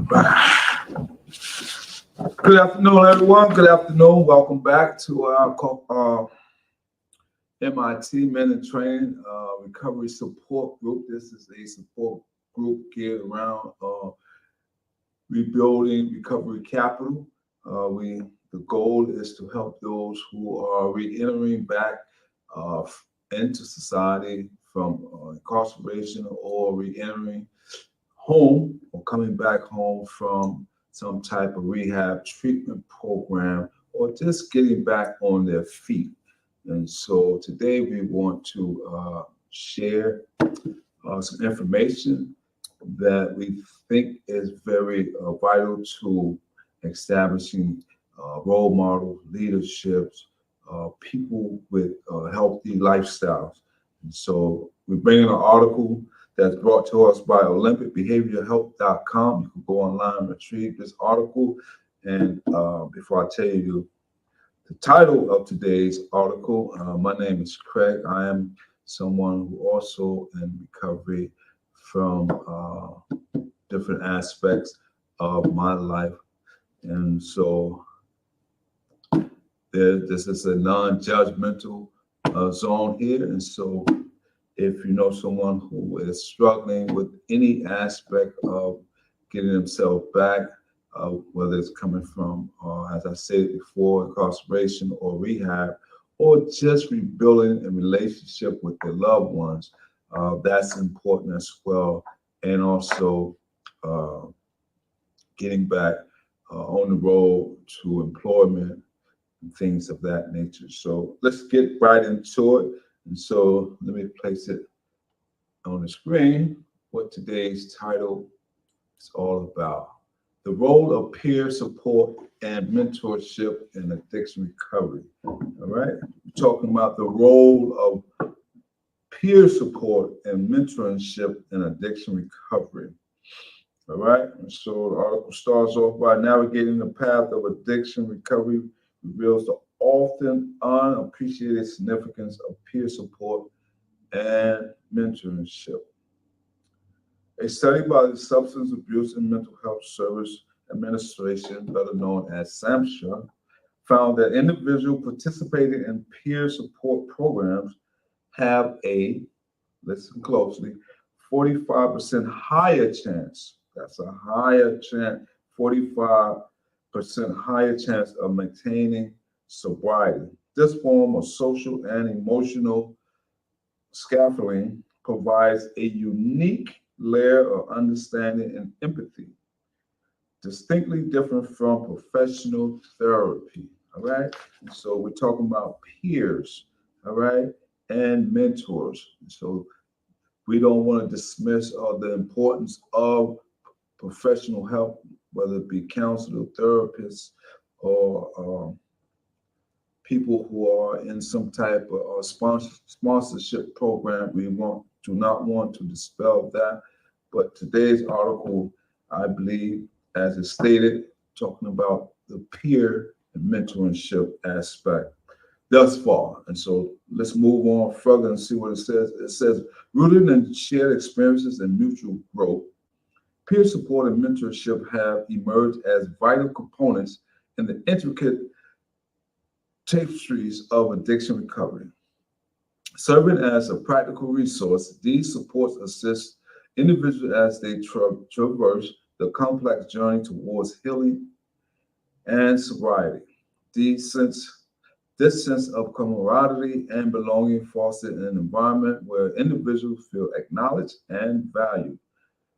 Good afternoon, everyone. Good afternoon. Welcome back to our MIT Men in Training Recovery Support Group. This is a support group geared around rebuilding recovery capital. The goal is to help those who are re-entering back into society from incarceration or re-entering home or coming back home from some type of rehab treatment program or just getting back on their feet. And so today we want to share some information that we think is very vital to establishing role models, leaderships, people with healthy lifestyles. And so we're bringing an article that's brought to us by OlympicBehaviorHealth.com. You can go online and retrieve this article. And before I tell you the title of today's article, my name is Craig. I am someone who also in recovery from different aspects of my life. And so this is a non-judgmental zone here. And so if you know someone who is struggling with any aspect of getting themselves back, whether it's coming from, as I said before, incarceration or rehab, or just rebuilding a relationship with their loved ones, that's important as well. And also getting back on the road to employment and things of that nature. So let's get right into it. And so let me place it on the screen, what today's title is all about. The role of peer support and mentorship in addiction recovery. All right. We're talking about the role of peer support and mentorship in addiction recovery. All right. And so the article starts off by navigating the path of addiction recovery reveals the often unappreciated significance of peer support and mentorship. A study by the Substance Abuse and Mental Health Service Administration, better known as SAMHSA, found that individuals participating in peer support programs have a, listen closely, 45% higher chance, that's a higher chance, 45% higher chance of maintaining sobriety. This form of social and emotional scaffolding provides a unique layer of understanding and empathy, distinctly different from professional therapy. All right. And so we're talking about peers, all right, and mentors. So we don't want to dismiss the importance of professional help, whether it be counselor, therapists, or people who are in some type of sponsorship program. We do not want to dispel that. But today's article, I believe, as it's stated, talking about the peer and mentorship aspect thus far. And so let's move on further and see what it says. It says, rooted in shared experiences and mutual growth, peer support and mentorship have emerged as vital components in the intricate tapestries of addiction recovery. Serving as a practical resource, these supports assist individuals as they traverse the complex journey towards healing and sobriety. This sense of camaraderie and belonging fosters an environment where individuals feel acknowledged and valued,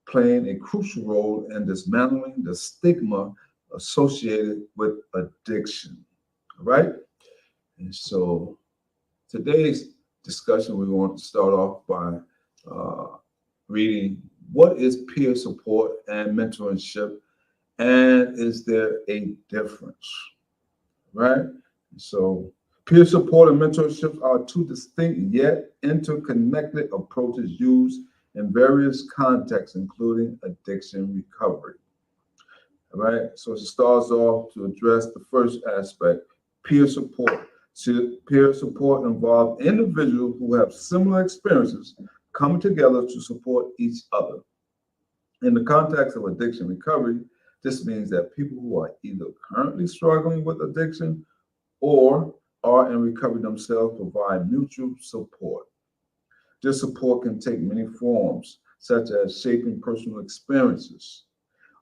playing a crucial role in dismantling the stigma associated with addiction. All right? And so today's discussion, we want to start off by reading what is peer support and mentorship, and is there a difference, right? So peer support and mentorship are two distinct yet interconnected approaches used in various contexts, including addiction recovery. All right, so it starts off to address the first aspect, peer support. So peer support involves individuals who have similar experiences coming together to support each other. In the context of addiction recovery, This means that people who are either currently struggling with addiction or are in recovery themselves provide mutual support. This support can take many forms, such as shaping personal experiences,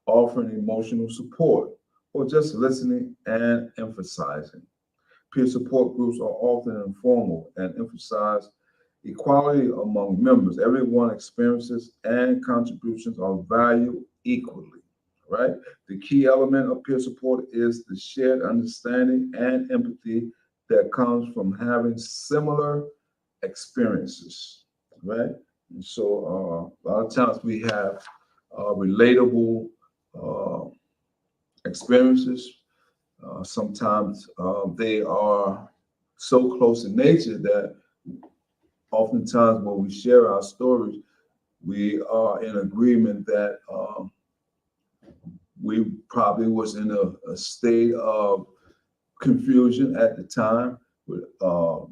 offering emotional support, or just listening and emphasizing. Peer support groups are often informal and emphasize equality among members. Everyone's experiences and contributions are valued equally, right? The key element of peer support is the shared understanding and empathy that comes from having similar experiences, right? And so a lot of times we have relatable uh, experiences. Sometimes they are so close in nature that oftentimes when we share our stories, we are in agreement that we probably was in a state of confusion at the time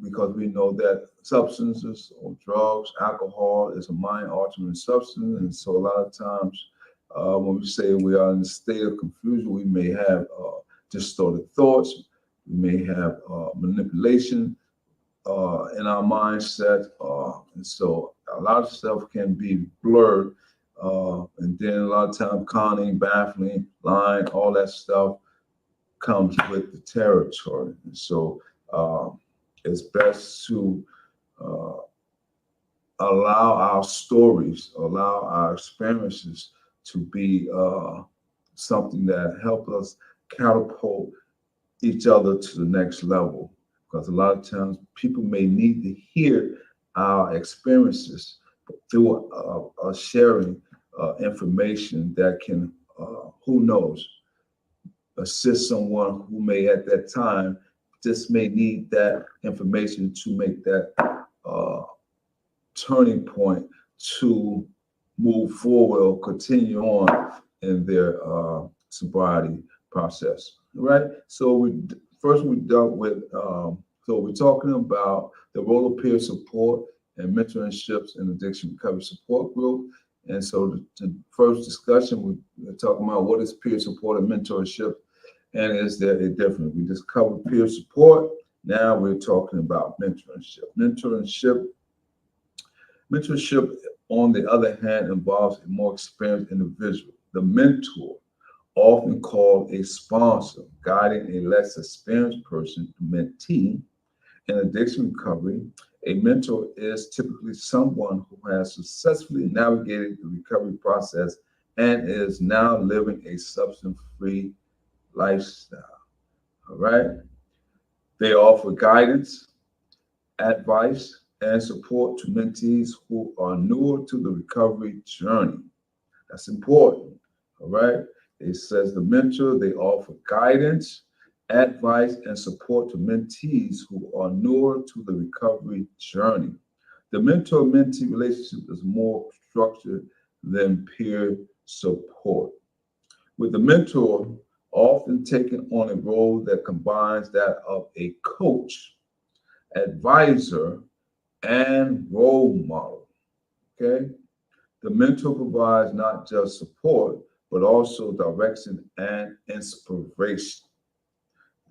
because we know that substances or drugs, alcohol is a mind-altering substance, and so a lot of times when we say we are in a state of confusion, we may have distorted thoughts, we may have manipulation in our mindset, and so a lot of stuff can be blurred, and then a lot of time conning, baffling, lying, all that stuff comes with the territory. And so it's best to uh, allow our stories, allow our experiences to be something that help us catapult each other to the next level. Because a lot of times people may need to hear our experiences through sharing information that can, who knows, assist someone who may at that time just may need that information to make that uh, turning point to move forward or continue on in their sobriety process, right? So we dealt with, so we're talking about the role of peer support and mentorships in addiction recovery support group. And so the first discussion, we're talking about what is peer support and mentorship, and is there a difference? We just covered peer support. Now we're talking about mentorship. Mentorship, on the other hand, involves a more experienced individual. The mentor, often called a sponsor, guiding a less experienced person, mentee, in addiction recovery. A mentor is typically someone who has successfully navigated the recovery process and is now living a substance-free lifestyle. All right. They offer guidance, advice, and support to mentees who are newer to the recovery journey. That's important. All right. It says the mentor, they offer guidance, advice, and support to mentees who are newer to the recovery journey. The mentor-mentee relationship is more structured than peer support, with the mentor often taking on a role that combines that of a coach, advisor, and role model. Okay? The mentor provides not just support, but also direction and inspiration.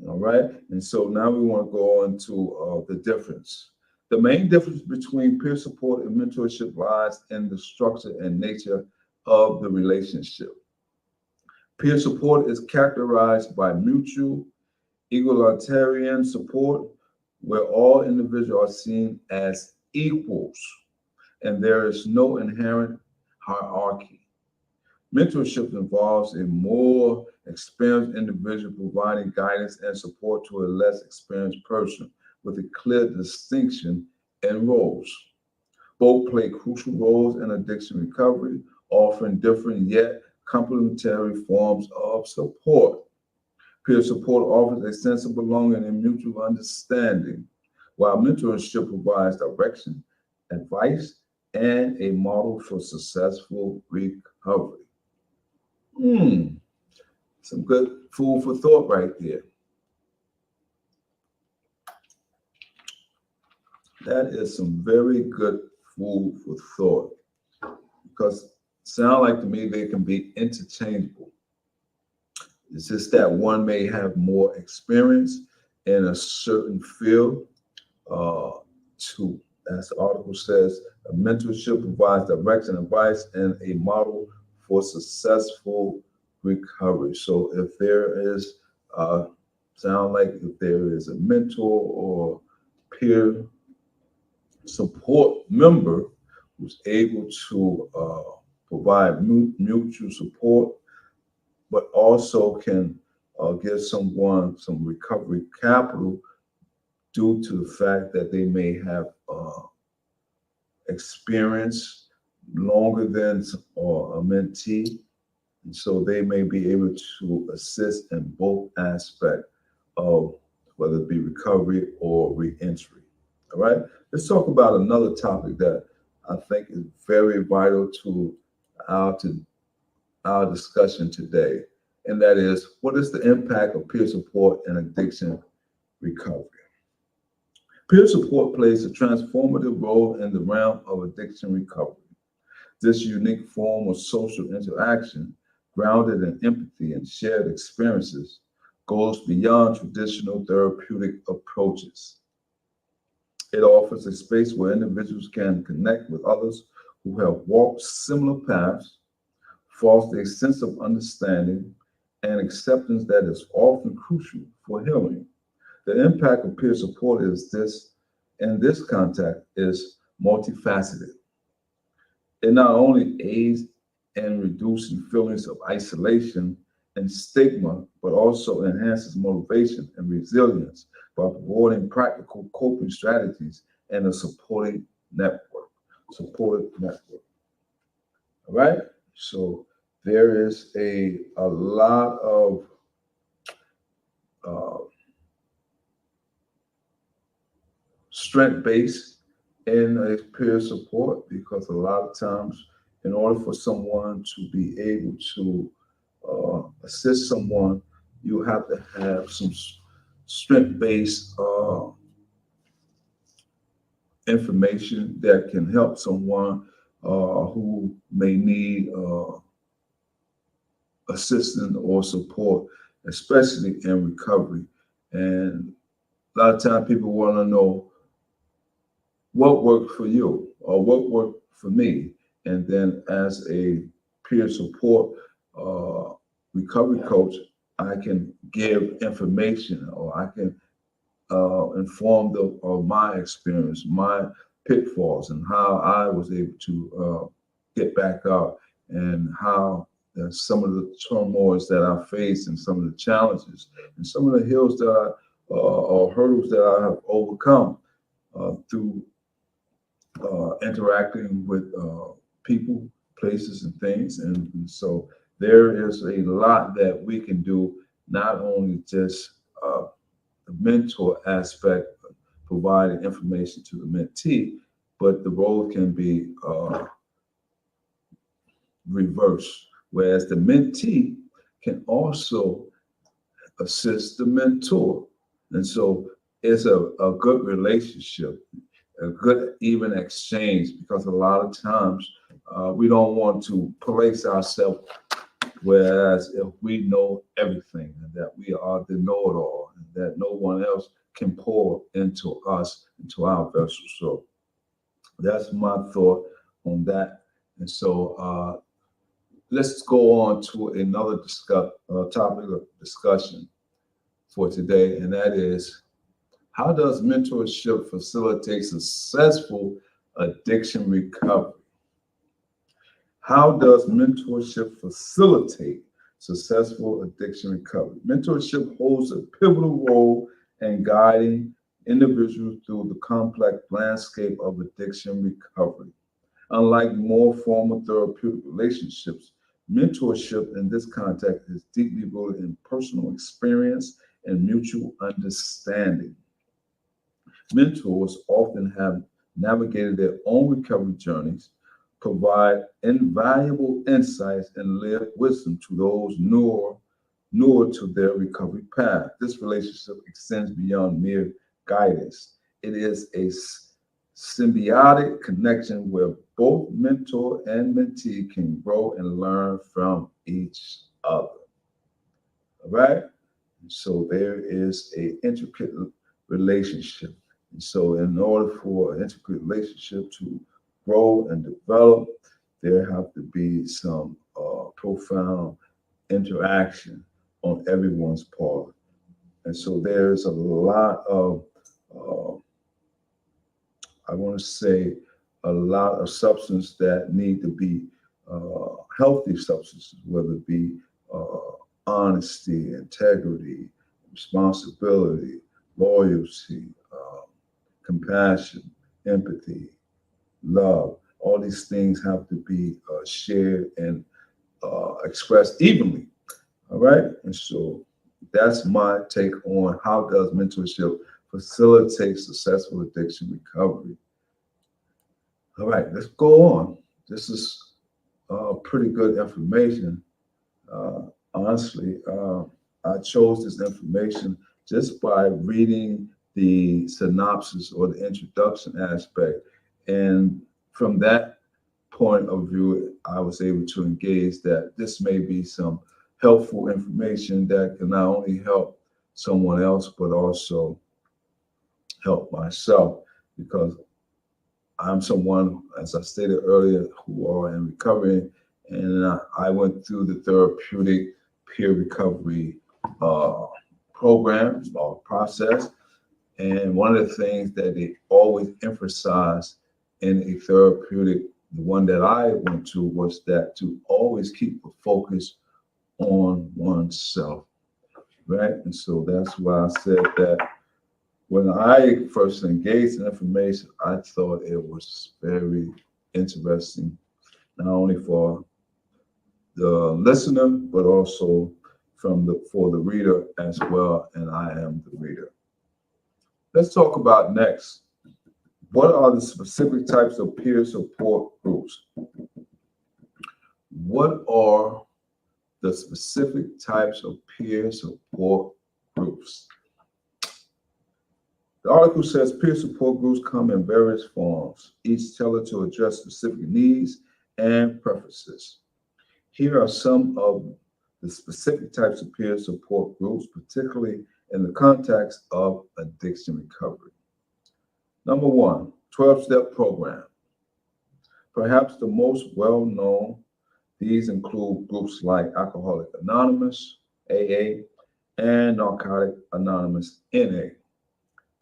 All right? And so now we want to go into the difference. The main difference between peer support and mentorship lies in the structure and nature of the relationship. Peer support is characterized by mutual, egalitarian support, where all individuals are seen as equals and there is no inherent hierarchy. Mentorship involves a more experienced individual providing guidance and support to a less experienced person with a clear distinction in roles. Both play crucial roles in addiction recovery, offering different yet complementary forms of support. Peer support offers a sense of belonging and mutual understanding, while mentorship provides direction, advice, and a model for successful recovery. Some good food for thought right there. That is some very good food for thought because sound like to me they can be interchangeable. It's just that one may have more experience in a certain field. Uh, to, as the article says, a mentorship provides direction, advice, and a model for successful recovery. So if there is, sound like if there is a mentor or peer support member who's able to provide mutual support, but also can give someone some recovery capital due to the fact that they may have experience longer than or a mentee, and so they may be able to assist in both aspects of whether it be recovery or reentry. All right, let's talk about another topic that I think is very vital to our discussion today, and that is what is the impact of peer support in addiction recovery? Peer support plays a transformative role in the realm of addiction recovery. This unique form of social interaction, grounded in empathy and shared experiences, goes beyond traditional therapeutic approaches. It offers a space where individuals can connect with others who have walked similar paths, foster a sense of understanding and acceptance that is often crucial for healing. The impact of peer support is this, in this context, is multifaceted. It not only aids in reducing feelings of isolation and stigma, but also enhances motivation and resilience by providing practical coping strategies and a supporting network. Supportive network. All right. So there is a lot of uh, strength based in a peer support because a lot of times, in order for someone to be able to assist someone, you have to have some strength based information that can help someone who may need assistance or support, especially in recovery. And a lot of times people want to know what worked for you or what worked for me. And then as a peer support recovery coach, I can give information or I can inform of my experience, my pitfalls, and how I was able to get back up, and how some of the turmoils that I faced, and some of the challenges, and some of the hills that or hurdles that I have overcome through interacting with people, places, and things. And so there is a lot that we can do, not only just the mentor aspect, providing information to the mentee, but the role can be reversed, whereas the mentee can also assist the mentor. And so it's a good relationship, a good even exchange, because a lot of times we don't want to place ourselves, whereas if we know everything and that we are the know-it-all and that no one else can pour into us, into our vessel. So that's my thought on that. And so let's go on to another topic of discussion for today, and that is, how does mentorship facilitate successful addiction recovery? How does mentorship facilitate successful addiction recovery? Mentorship holds a pivotal role in guiding individuals through the complex landscape of addiction recovery. Unlike more formal therapeutic relationships, mentorship in this context is deeply rooted in personal experience and mutual understanding. Mentors often have navigated their own recovery journeys, provide invaluable insights and live wisdom to those newer to their recovery path. This relationship extends beyond mere guidance. It is a symbiotic connection where both mentor and mentee can grow and learn from each other. So there is a intricate relationship. And so in order for an intricate relationship to grow and develop, there have to be some profound interaction on everyone's part. And so there's a lot of, uh, I want to say, a lot of substance that need to be healthy substances, whether it be honesty, integrity, responsibility, loyalty, compassion, empathy, love. All these things have to be shared and expressed evenly. All right. And so that's my take on how does mentorship facilitate successful addiction recovery. All right, let's go on. This is pretty good information. Uh, Honestly, I chose this information just by reading the synopsis or the introduction aspect. And from that point of view, I was able to engage that this may be some helpful information that can not only help someone else, but also help myself because I'm someone, as I stated earlier, who are in recovery, and I went through the therapeutic peer recovery program or process. And one of the things that they always emphasize in a therapeutic, the one that I went to, was that to always keep the focus on oneself, right? And so that's why I said that when I first engaged in information, I thought it was very interesting, not only for the listener, but also for the reader as well. And I am the reader. Let's talk about next. What are the specific types of peer support groups? What are the specific types of peer support groups? The article says peer support groups come in various forms, each tailored to address specific needs and preferences. Here are some of the specific types of peer support groups, particularly in the context of addiction recovery. Number one, 12-step program. Perhaps the most well-known, these include groups like Alcoholic Anonymous, AA, and Narcotic Anonymous, NA.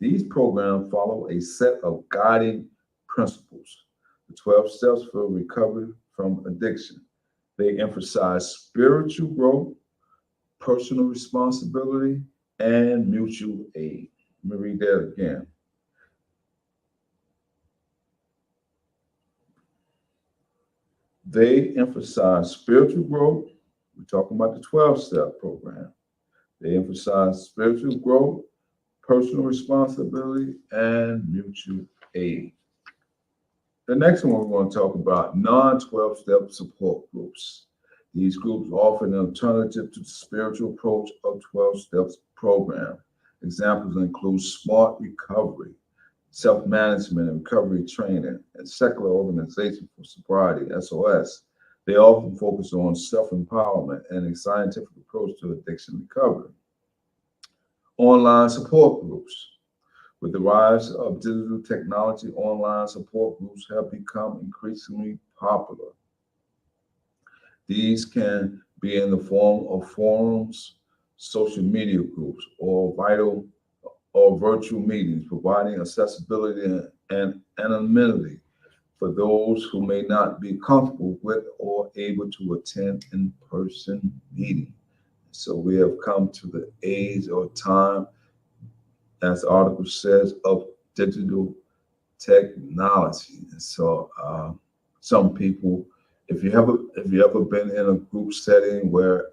These programs follow a set of guiding principles, the 12 steps for recovery from addiction. They emphasize spiritual growth, personal responsibility, and mutual aid. Let me read that again. They emphasize spiritual growth. We're talking about the 12-step program. They emphasize spiritual growth, personal responsibility, and mutual aid. The next one we're going to talk about, non-12-step support groups. These groups offer an alternative to the spiritual approach of 12 steps program. Examples include SMART recovery, self-management and recovery training, and secular organization for sobriety, SOS. They often focus on self-empowerment and a scientific approach to addiction recovery. Online support groups. With the rise of digital technology, online support groups have become increasingly popular. These can be in the form of forums, social media groups, or virtual meetings, providing accessibility and anonymity for those who may not be comfortable with or able to attend in-person meetings. So we have come to the age or time, as the article says, of digital technology. And so some people, if you ever been in a group setting where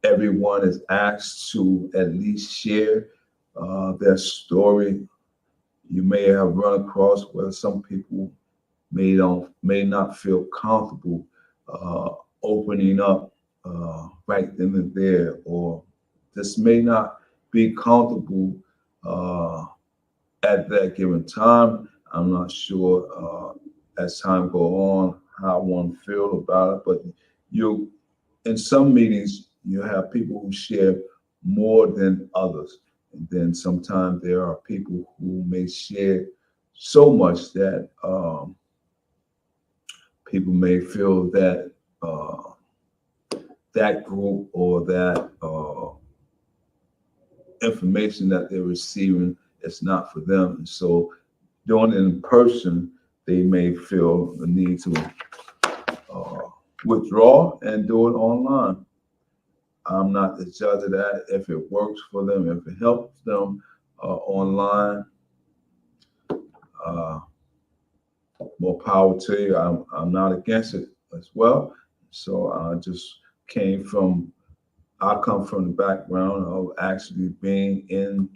everyone is asked to at least share their story, you may have run across where some people may not feel comfortable opening up right then and there, or this may not be comfortable at that given time. I'm not sure as time go on how one feel about it, but in some meetings you have people who share more than others. And then sometimes there are people who may share so much that people may feel that that group or that information that they're receiving is not for them. And so doing it in person, they may feel the need to withdraw and do it online. I'm not the judge of that. If it works for them, if it helps them online, uh, more power to you. I'm not against it as well. So I come from the background of actually being in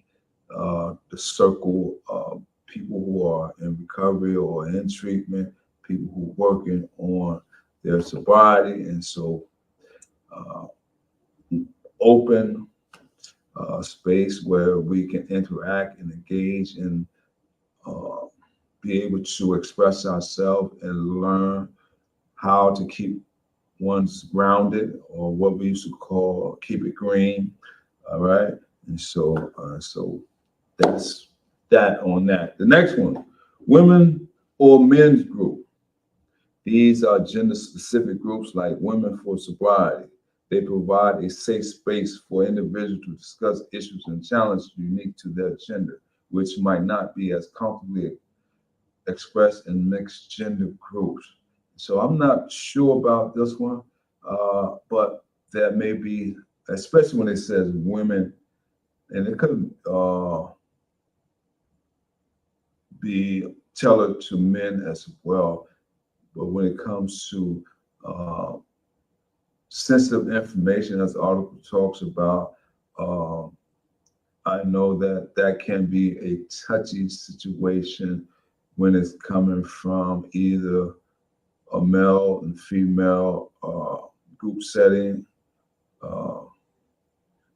the circle of people who are in recovery or in treatment, people who are working on their sobriety. And so uh, open space where we can interact and engage and uh, be able to express ourselves and learn how to keep one's grounded, or what we used to call keep it green. All right. And so that's that on that. The next one, women or men's group. These are gender specific groups like Women for Sobriety. They provide a safe space for individuals to discuss issues and challenges unique to their gender, which might not be as comfortably expressed in mixed gender groups. So I'm not sure about this one, but there may be, especially when it says women, and it could be tailored to men as well. But when it comes to sensitive information, as the article talks about, I know that that can be a touchy situation when it's coming from either a male and female group setting, uh,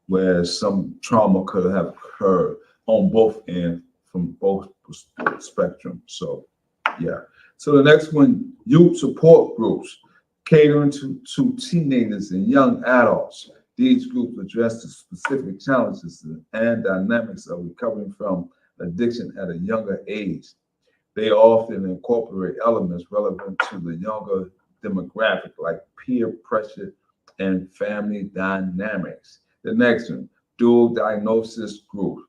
where some trauma could have occurred on both ends from both spectrums. So, yeah. So the next one, youth support groups catering to teenagers and young adults. These groups address the specific challenges and dynamics of recovering from addiction at a younger age. They often incorporate elements relevant to the younger demographic, like peer pressure and family dynamics. The next one, dual diagnosis group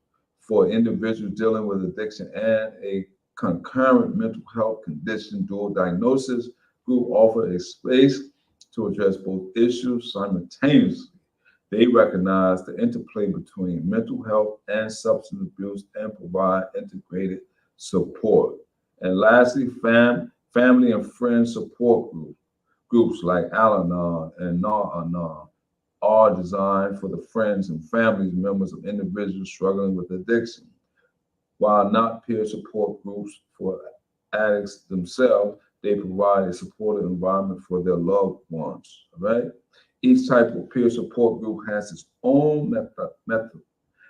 for individuals dealing with addiction and a concurrent mental health condition. Dual diagnosis group offer a space to address both issues simultaneously. They recognize the interplay between mental health and substance abuse and provide integrated support. And lastly, family and friend support groups like Al-Anon and Nar-Anon are designed for the friends and family members of individuals struggling with addiction. While not peer support groups for addicts themselves, they provide a supportive environment for their loved ones. Right? Each type of peer support group has its own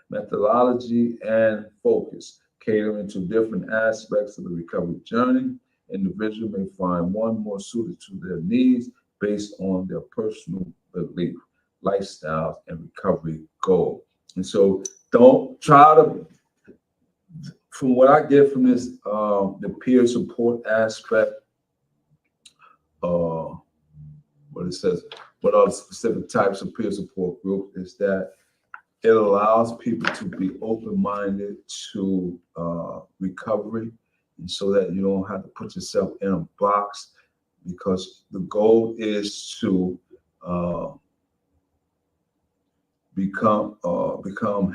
methodology and focus, catering to different aspects of the recovery journey. Individuals may find one more suited to their needs based on their personal belief, lifestyles, and recovery goal. And so don't try to, from what I get from this, the peer support aspect, what it says, what are the specific types of peer support group is that it allows people to be open-minded to recovery, and so that you don't have to put yourself in a box, because the goal is to become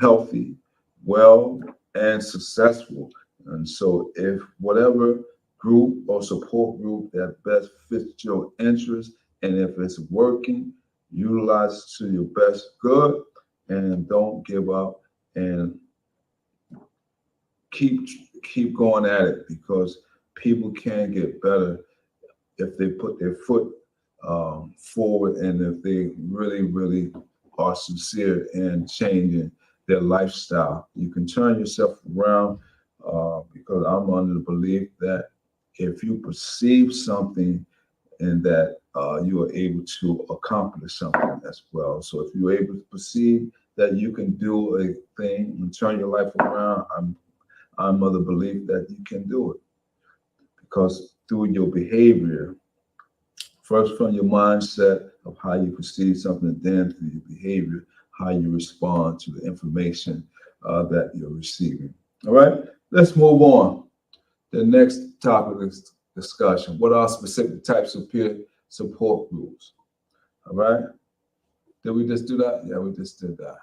healthy, well, and successful. And so if whatever group or support group that best fits your interest, and if it's working, utilize it to your best good, and don't give up, and keep going at it, because people can get better if they put their foot forward, and if they really are sincere in changing their lifestyle. You can turn yourself around, because I'm under the belief that if you perceive something, and that you are able to accomplish something as well. So if you're able to perceive that you can do a thing and turn your life around, I'm of the belief that you can do it because through your behavior, first from your mindset of how you perceive something, then through your behavior, how you respond to the information that you're receiving. All right, let's move on. The next topic is discussion. What are specific types of peer support groups? All right, did we just do that? Yeah, we just did that.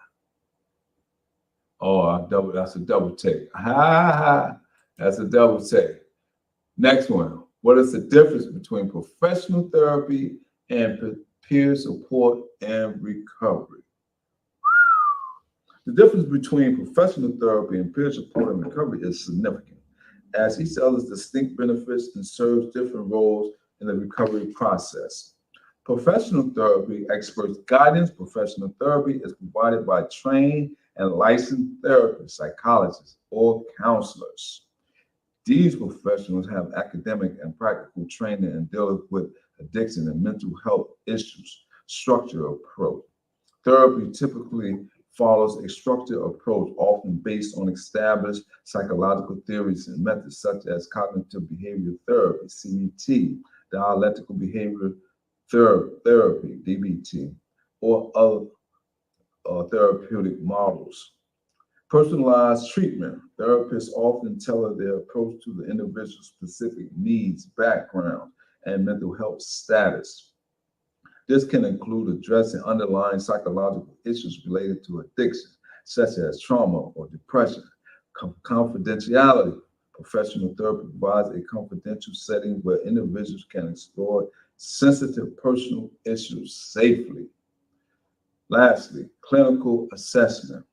Oh, that's a double take. Ha, that's a double take. Next one. What is the difference between professional therapy and peer support and recovery? The difference between professional therapy and peer support and recovery is significant, as each other's distinct benefits and serves different roles in the recovery process. Professional therapy experts guidance. Professional therapy is provided by trained and licensed therapists, psychologists, or counselors. These professionals have academic and practical training in dealing with addiction and mental health issues. Structured approach. Therapy typically follows a structured approach, often based on established psychological theories and methods such as cognitive behavioral therapy, CBT, dialectical behavioral therapy, DBT, or other therapeutic models. Personalized treatment. Therapists often tailor their approach to the individual's specific needs, background, and mental health status. This can include addressing underlying psychological issues related to addiction, such as trauma or depression. Confidentiality. Professional therapy provides a confidential setting where individuals can explore sensitive personal issues safely. Lastly, clinical assessment.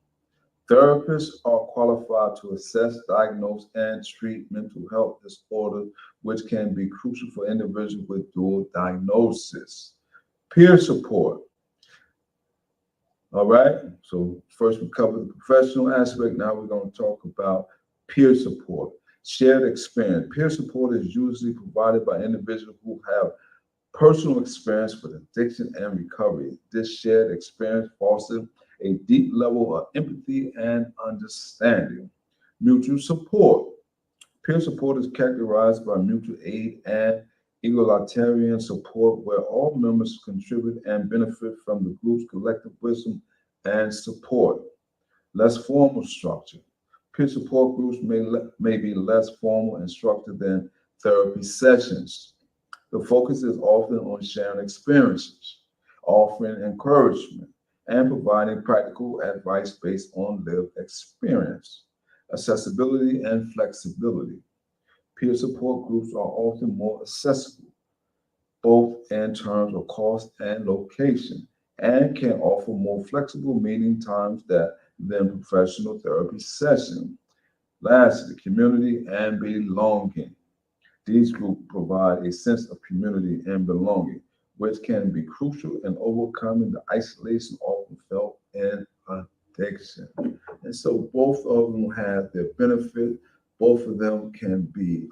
Therapists are qualified to assess, diagnose, and treat mental health disorders, which can be crucial for individuals with dual diagnosis. Peer support. All right. So first we covered the professional aspect. Now we're going to talk about peer support. Shared experience. Peer support is usually provided by individuals who have personal experience with addiction and recovery. This shared experience fosters a deep level of empathy and understanding. Mutual support. Peer support is characterized by mutual aid and egalitarian support, where all members contribute and benefit from the group's collective wisdom and support. Less formal structure. Peer support groups may be less formal and structured than therapy sessions. The focus is often on sharing experiences, offering encouragement, and providing practical advice based on lived experience. Accessibility and flexibility. Peer support groups are often more accessible, both in terms of cost and location, and can offer more flexible meeting times than professional therapy sessions. Lastly, community and belonging. These groups provide a sense of community and belonging, which can be crucial in overcoming the isolation often felt in addiction. And so both of them have their benefit. Both of them can be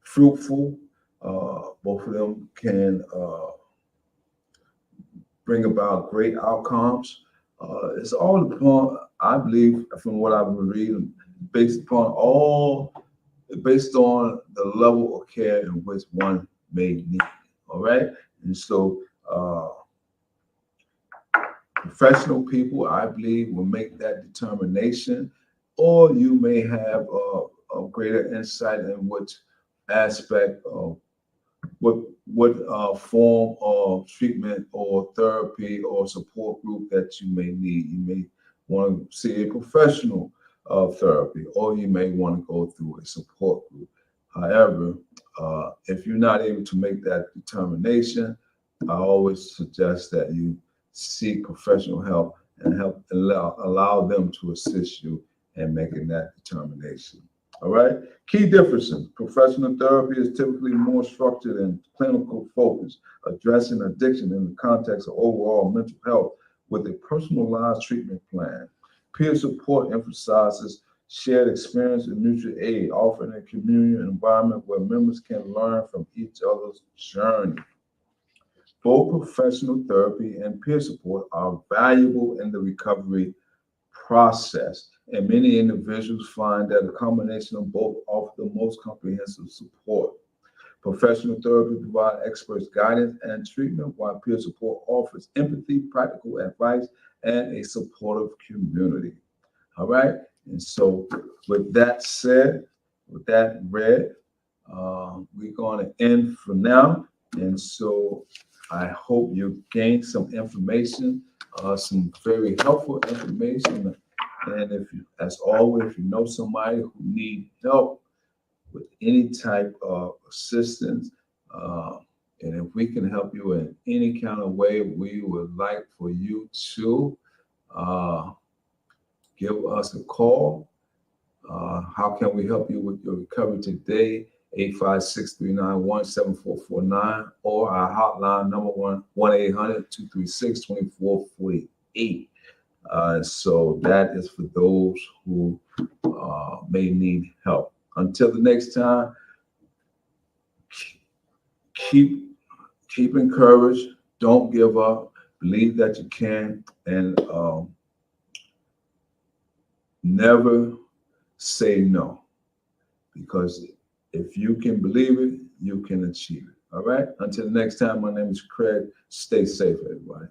fruitful. Both of them can bring about great outcomes. It's all upon, I believe, from what I've been reading, based on the level of care in which one may need. All right, and so professional people, I believe, will make that determination, or you may have a greater insight in which aspect of what form of treatment or therapy or support group that you may need. You may want to see a professional therapy, or you may want to go through a support group. However, if you're not able to make that determination, I always suggest that you seek professional help and allow them to assist you in making that determination. All right. Key differences. Professional therapy is typically more structured and clinical focused, addressing addiction in the context of overall mental health with a personalized treatment plan. Peer support emphasizes shared experience and mutual aid, offering a community environment where members can learn from each other's journey. Both professional therapy and peer support are valuable in the recovery process, and many individuals find that a combination of both offer the most comprehensive support. Professional therapy provides experts guidance and treatment, while peer support offers empathy, practical advice, and a supportive community. All right. And so, with that said, with that read, we're going to end for now. And so, I hope you gained some information, some very helpful information. And if you, as always, if you know somebody who needs help with any type of assistance, and if we can help you in any kind of way, we would like for you to give us a call. How can we help you with your recovery today? 856-391-7449, or our hotline number 1-800-236-2448. So that is for those who may need help. Until the next time, keep encouraged. Don't give up. Believe that you can, and never say no, because if you can believe it, you can achieve it. All right. Until next time, my name is Craig. Stay safe, everybody.